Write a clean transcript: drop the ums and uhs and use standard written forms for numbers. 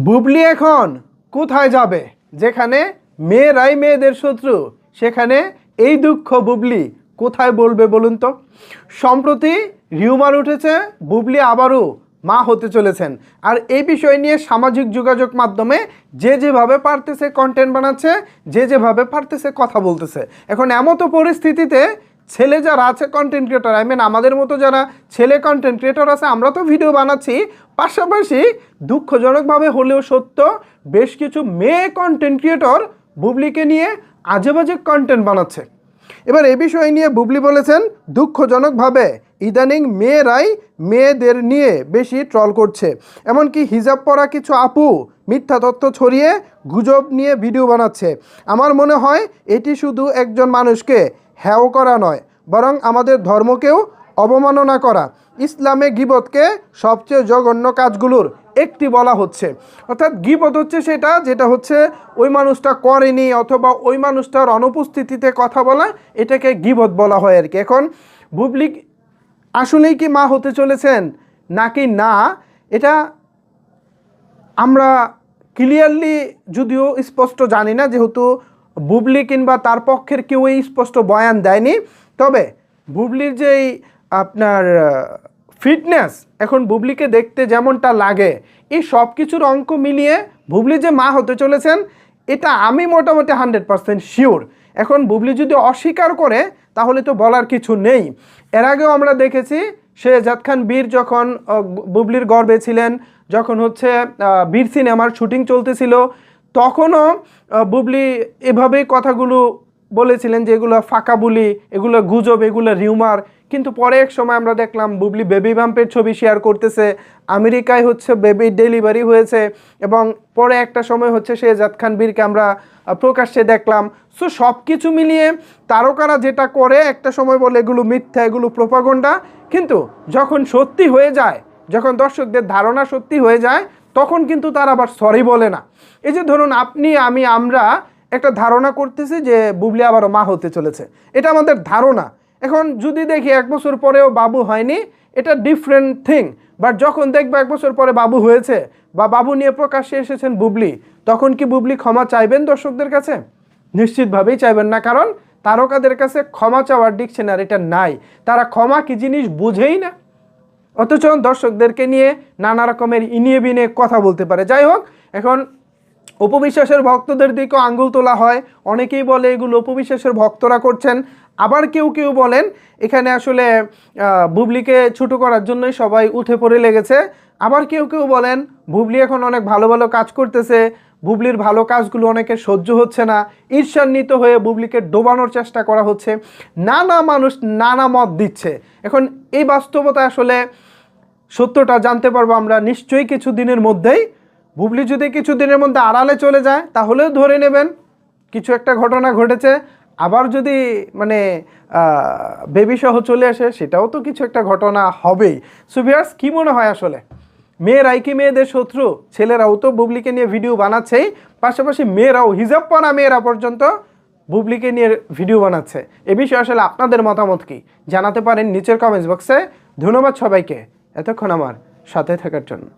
বুবলি এখন কোথায় যাবে? যেখানে মেয়েরাই মেয়েদের শত্রু, সেখানে এই দুঃখ বুবলি কোথায় বলবে বলুন তো? সম্প্রতি রিউমার উঠেছে বুবলি আবারও মা হতে চলেছেন। আর এই বিষয় নিয়ে সামাজিক যোগাযোগ মাধ্যমে যে যেভাবে পারতেছে কন্টেন্ট বানাচ্ছে, যে যেভাবে পারতেছে কথা বলতেছে। এখন এমতো পরিস্থিতিতে ছেলে যারা আছে কন্টেন্ট ক্রিয়েটর, আমাদের মতো যারা ছেলে কন্টেন্ট ক্রিয়েটর আছে, আমরা তো ভিডিও বানাচ্ছি, পাশাপাশি দুঃখজনকভাবে হলেও সত্য বেশ কিছু মেয়ে কন্টেন্ট ক্রিয়েটর বুবলিকে নিয়ে আজেবাজে কন্টেন্ট বানাচ্ছে। এবার এ বিষয় নিয়ে বুবলি বলেছেন, দুঃখজনকভাবে ইদানিং মেয়েরাই মেয়েদের নিয়ে বেশি ট্রল করছে। এমনকি হিজাব পরা কিছু আপু মিথ্যা তথ্য ছড়িয়ে গুজব নিয়ে ভিডিও বানাচ্ছে। আমার মনে হয় এটি শুধু একজন মানুষকে হেয় করা নয়, বরং আমাদের ধর্মকেও অবমাননা করা। ইসলামে গীবতকে সবচেয়ে জঘন্য কাজগুলোর একটি বলা হচ্ছে। অর্থাৎ গীবত হচ্ছে সেটা যেটা হচ্ছে ওই মানুষটা করেনি অথবা ওই মানুষটার অনুপস্থিতিতে কথা বলা, এটাকে গীবত বলা হয় আর কি। এখন বুবলি আসলেই কি মা হতে চলেছেন নাকি না, এটা আমরা ক্লিয়ারলি যদিও স্পষ্ট জানি না, যেহেতু বুবলি কিংবা তার পক্ষের কেউই স্পষ্ট বয়ান দেয়নি। তবে বুবলির যেই আপনার ফিটনেস, এখন বুবলিকে দেখতে যেমনটা লাগে, এই সব কিছুর অঙ্ক মিলিয়ে বুবলি যে মা হতে চলেছেন এটা আমি মোটামুটি 100% শিওর। এখন বুবলি যদি অস্বীকার করে তাহলে তো বলার কিছু নেই। এর আগেও আমরা দেখেছি শেহজাদ খান বীর যখন বুবলির গর্ভে ছিলেন, যখন হচ্ছে বীর সিনেমার শুটিং চলতেছিল, তখনও বুবলি এভাবেই কথাগুলো বলেছিলেন যে এগুলো ফাঁকা বুলি, এগুলো গুজব, এগুলো রিউমার। কিন্তু পরে এক সময় আমরা দেখলাম বুবলি বেবি বাম্পের ছবি শেয়ার করতেছে, আমেরিকায় হচ্ছে বেবি ডেলিভারি হয়েছে, এবং পরে একটা সময় হচ্ছে শেহজাদ খান বীরকে আমরা প্রকাশ্যে দেখলাম। সো সব কিছু মিলিয়ে তারকারা যেটা করে একটা সময় বলে এগুলো মিথ্যা, এগুলো প্রোপাগান্ডা, কিন্তু যখন সত্যি হয়ে যায়, যখন দর্শকদের ধারণা সত্যি হয়ে যায়, তখন কিন্তু তারা আবার সরি বলে না। এই যে ধরুন আপনি আমরা একটা ধারণা করতেছি যে বুবলি আবারও মা হতে চলেছে, এটা আমাদের ধারণা। এখন যদি দেখি 1 বছর পরেও বাবু হয়নি, এটা ডিফারেন্ট থিং। বাট যখন দেখবো 1 বছর পরে বাবু হয়েছে বা বাবু নিয়ে প্রকাশ্যে এসেছেন বুবলি, তখন কি বুবলি ক্ষমা চাইবেন দর্শকদের কাছে? নিশ্চিতভাবেই চাইবেন না, কারণ তারকাদের কাছে ক্ষমা চাওয়ার ডিকশনারিটা নাই। তারা ক্ষমা কি জিনিস বুঝেই না, অথচ দর্শকদেরকে নিয়ে নানা রকমের ইনিয়ে বিনিয়ে কথা বলতে পারে। যাই হোক, এখন অপবিশ্বাসের ভক্তদের দিকেও আঙ্গুল তোলা হয়। অনেকেই বলে এগুলো অপবিশ্বাসের ভক্তরা করছেন, আবার কেউ কেউ বলেন এখানে আসলে বুবলিকে ছোটো করার জন্যই সবাই উঠে পড়ে লেগেছে। আবার কেউ কেউ বলেন বুবলি এখন অনেক ভালো ভালো কাজ করতেছে, বুবলির ভালো কাজগুলো অনেকের সহ্য হচ্ছে না, ঈর্ষান্বিত হয়ে বুবলিকে ডোবানোর চেষ্টা করা হচ্ছে। নানা মানুষ নানা মত দিচ্ছে। এখন এই বাস্তবতা আসলে সত্যটা জানতে পারবো আমরা নিশ্চয়ই কিছু দিনের মধ্যেই। বুবলি যদি কিছু দিনের মধ্যে আড়ালে চলে যায় তাহলেও ধরে নেবেন কিছু একটা ঘটনা ঘটেছে। আবার যদি বেবি সহ চলে আসে, সেটাও তো কিছু একটা ঘটনা হবেই। সো ভিউয়ার্স, কি মনে হয় আসলে মেয়েরাই কি মেয়েদের শত্রু? ছেলেরাও তো বুবলিকে নিয়ে ভিডিও বানাচ্ছেই, পাশাপাশি মেয়েরাও, হিজাব পরা মেয়েরা পর্যন্ত বুবলিকে নিয়ে ভিডিও বানাচ্ছে। এ বিষয়ে আসলে আপনাদের মতামত কি জানাতে পারেন নিচের কমেন্টস বক্সে। ধন্যবাদ সবাইকে এতক্ষণ আমার সাথে থাকার জন্য।